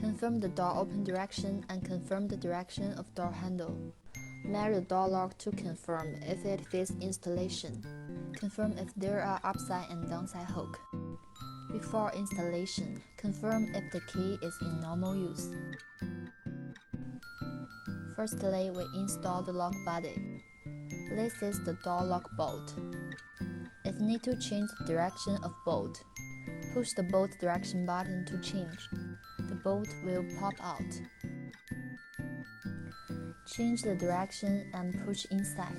Confirm the door open direction and confirm the direction of door handle. Measure the door lock to confirm if it fits installation. Confirm if there are upside and downside hook. Before installation, confirm if the key is in normal use. Firstly, we install the lock body. This is the door lock bolt. If need to change the direction of bolt, push the bolt direction button to change. The bolt will pop out. Change the direction and push inside.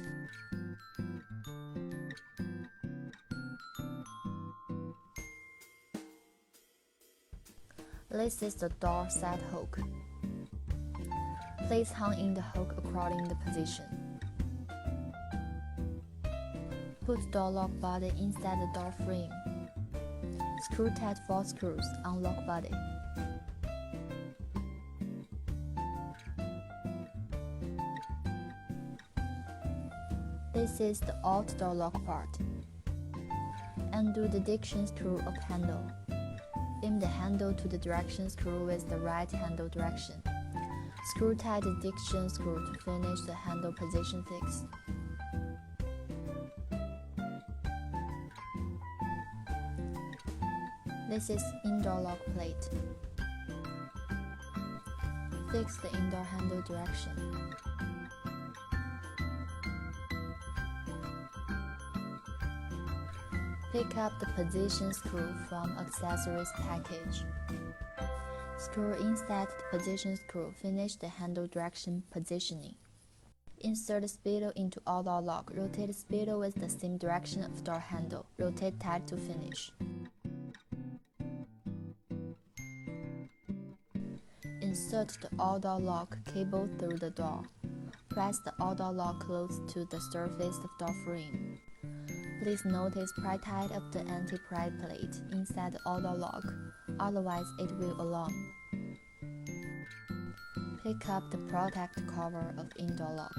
This is the door side hook. Please hang in the hook according to position. Put door lock body inside the door frame. Screw tight 4 screws on lock body. This is the outdoor lock part. Undo the diction screw of handle. Aim the handle to the direction screw with the right handle direction. Screw tight the diction screw to finish the handle position fix. This is indoor lock plate. Fix the indoor handle direction. Pick up the position screw from accessories package. Screw inside the position screw, finish the handle direction positioning. Insert the speedo into outdoor lock, rotate the speedo with the same direction of door handle, rotate tight to finish. Insert the outdoor lock cable through the door. Press the outdoor lock close to the surface of door frame. Please notice pry tight of the anti-pry plate inside the outdoor lock, otherwise it will alarm. Pick up the protect cover of indoor lock.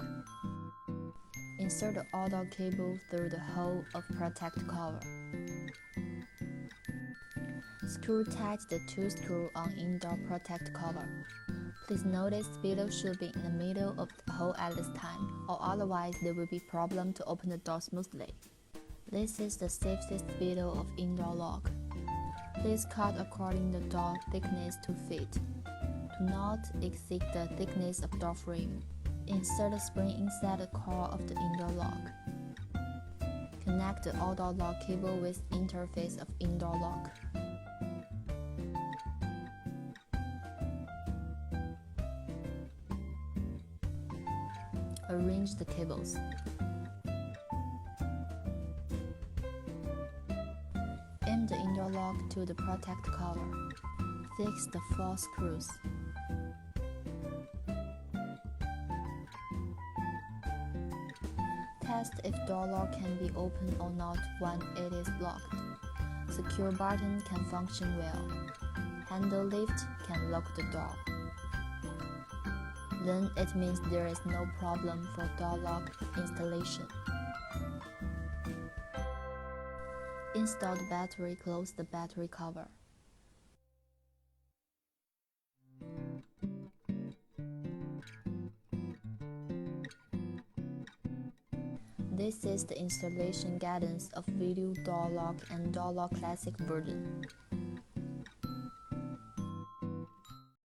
Insert the outdoor cable through the hole of protect cover. Screw tight the 2 screws on indoor protect cover. Please notice speedo should be in the middle of the hole at this time, or otherwise there will be problem to open the door smoothly. This is the safety speedo of indoor lock. Please cut according to door thickness to fit. Do not exceed the thickness of door frame. Insert a spring inside the core of the indoor lock. Connect the outdoor lock cable with interface of indoor lock. Arrange the cables. Aim the indoor lock to the protect cover. Fix the 4 screws. Test if door lock can be opened or not when it is locked. Secure button can function well. Handle lift can lock the door. Then it means there is no problem for door lock installation. Install the battery, close the battery cover. This is the installation guidance of video door lock and door lock classic version.